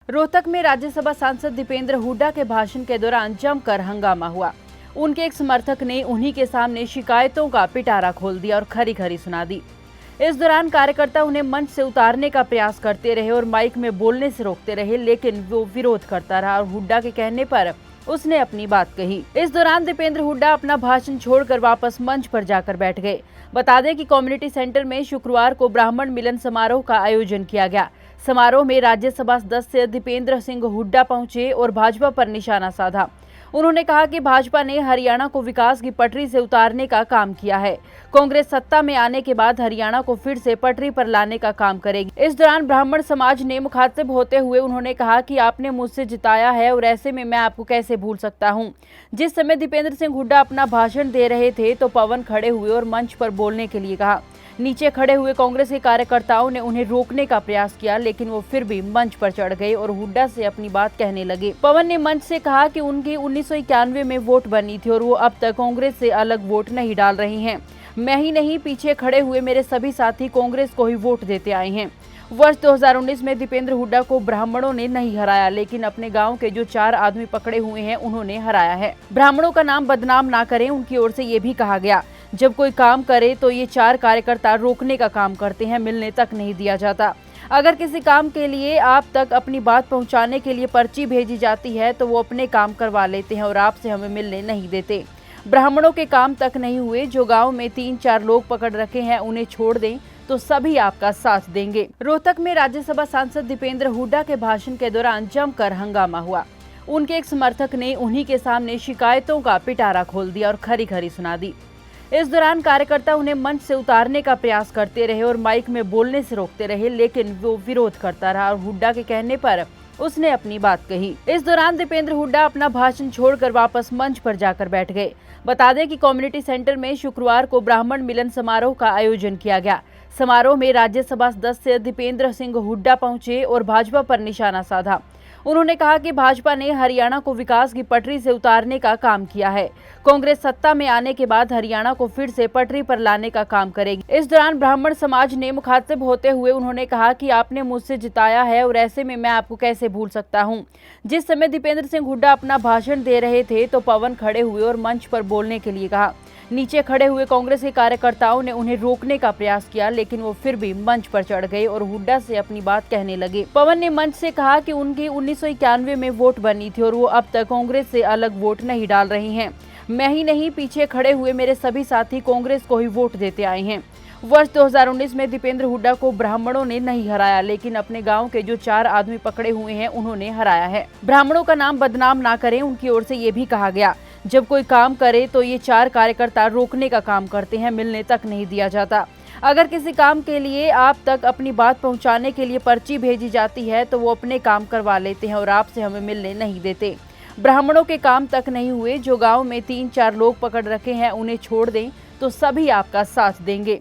रोहतक में राज्यसभा सांसद दीपेंद्र हुड्डा के भाषण के दौरान जमकर हंगामा हुआ। उनके एक समर्थक ने उन्हीं के सामने शिकायतों का पिटारा खोल दिया और खरी खरी सुना दी। इस दौरान कार्यकर्ता उन्हें मंच से उतारने का प्रयास करते रहे और माइक में बोलने से रोकते रहे, लेकिन वो विरोध करता रहा और हुड्डा के कहने पर उसने अपनी बात कही। इस दौरान दीपेंद्र हुड्डा अपना भाषण छोड़कर वापस मंच पर जाकर बैठ गए। बता दें कि कम्युनिटी सेंटर में शुक्रवार को ब्राह्मण मिलन समारोह का आयोजन किया गया। समारोह में राज्यसभा सदस्य दीपेंद्र सिंह हुड्डा पहुंचे और भाजपा पर निशाना साधा। उन्होंने कहा कि भाजपा ने हरियाणा को विकास की पटरी से उतारने का काम किया है। कांग्रेस सत्ता में आने के बाद हरियाणा को फिर से पटरी पर लाने का काम करेगी। इस दौरान ब्राह्मण समाज ने मुखातिब होते हुए उन्होंने कहा कि आपने मुझसे जिताया है और ऐसे में मैं आपको कैसे भूल सकता हूं। जिस समय दीपेंद्र सिंह हुड्डा अपना भाषण दे रहे थे तो पवन खड़े हुए और मंच पर बोलने के लिए कहा। नीचे खड़े हुए कांग्रेस के कार्यकर्ताओं ने उन्हें रोकने का प्रयास किया, लेकिन वो फिर भी मंच पर चढ़ गए और हुड्डा से अपनी बात कहने लगे। पवन ने मंच से कहा कि उनकी 1991 में वोट बनी थी और वो अब तक कांग्रेस से अलग वोट नहीं डाल रही हैं। मैं ही नहीं, पीछे खड़े हुए मेरे सभी साथी कांग्रेस को ही वोट देते आए हैं। वर्ष 2019 में दीपेंद्र हुड्डा को ब्राह्मणों ने नहीं हराया, लेकिन अपने गांव के जो 4 आदमी पकड़े हुए हैं उन्होंने हराया है। ब्राह्मणों का नाम बदनाम ना करें, उनकी ओर से ये भी कहा गया। जब कोई काम करे तो ये 4 कार्यकर्ता रोकने का काम करते हैं, मिलने तक नहीं दिया जाता। अगर किसी काम के लिए आप तक अपनी बात पहुंचाने के लिए पर्ची भेजी जाती है तो वो अपने काम करवा लेते हैं और आपसे हमें मिलने नहीं देते। ब्राह्मणों के काम तक नहीं हुए, जो गांव में 3-4 लोग पकड़ रखे हैं उन्हें छोड़ दें तो सभी आपका साथ देंगे। रोहतक में राज्यसभा सांसद दीपेंद्र हुड्डा के भाषण के दौरान जमकर हंगामा हुआ। उनके एक समर्थक ने उन्हीं के सामने शिकायतों का पिटारा खोल दिया और खरी खरी सुना दी। इस दौरान कार्यकर्ता उन्हें मंच से उतारने का प्रयास करते रहे और माइक में बोलने से रोकते रहे, लेकिन वो विरोध करता रहा और हुड्डा के कहने पर उसने अपनी बात कही। इस दौरान दीपेंद्र हुड्डा अपना भाषण छोड़कर वापस मंच पर जाकर बैठ गए। बता दें कि कम्युनिटी सेंटर में शुक्रवार को ब्राह्मण मिलन समारोह का आयोजन किया गया। समारोह में राज्यसभा सदस्य दीपेंद्र सिंह हुड्डा पहुंचे और भाजपा पर निशाना साधा। उन्होंने कहा कि भाजपा ने हरियाणा को विकास की पटरी से उतारने का काम किया है। कांग्रेस सत्ता में आने के बाद हरियाणा को फिर से पटरी पर लाने का काम करेगी। इस दौरान ब्राह्मण समाज ने मुखातिब होते हुए उन्होंने कहा कि आपने मुझसे जिताया है और ऐसे में मैं आपको कैसे भूल सकता हूं। जिस समय दीपेंद्र सिंह हुड्डा अपना भाषण दे रहे थे तो पवन खड़े हुए और मंच पर बोलने के लिए कहा। नीचे खड़े हुए कांग्रेस के कार्यकर्ताओं ने उन्हें रोकने का प्रयास किया, लेकिन वो फिर भी मंच पर चढ़ गए और हुड्डा से अपनी बात कहने लगे। पवन ने मंच से कहा कि उनकी 1991 में वोट बनी थी और वो अब तक कांग्रेस से अलग वोट नहीं डाल रही हैं। मैं ही नहीं, पीछे खड़े हुए मेरे सभी साथी कांग्रेस को ही वोट देते आए हैं। वर्ष 2019 में दीपेंद्र हुड्डा को ब्राह्मणों ने नहीं हराया, लेकिन अपने गांव के जो 4 आदमी पकड़े हुए हैं उन्होंने हराया है। ब्राह्मणों का नाम बदनाम ना करें, उनकी ओर से ये भी कहा गया। जब कोई काम करे तो ये 4 कार्यकर्ता रोकने का काम करते हैं, मिलने तक नहीं दिया जाता। अगर किसी काम के लिए आप तक अपनी बात पहुंचाने के लिए पर्ची भेजी जाती है तो वो अपने काम करवा लेते हैं और आपसे हमें मिलने नहीं देते। ब्राह्मणों के काम तक नहीं हुए, जो गांव में 3-4 लोग पकड़ रखे हैं उन्हें छोड़ दें तो सभी आपका साथ देंगे।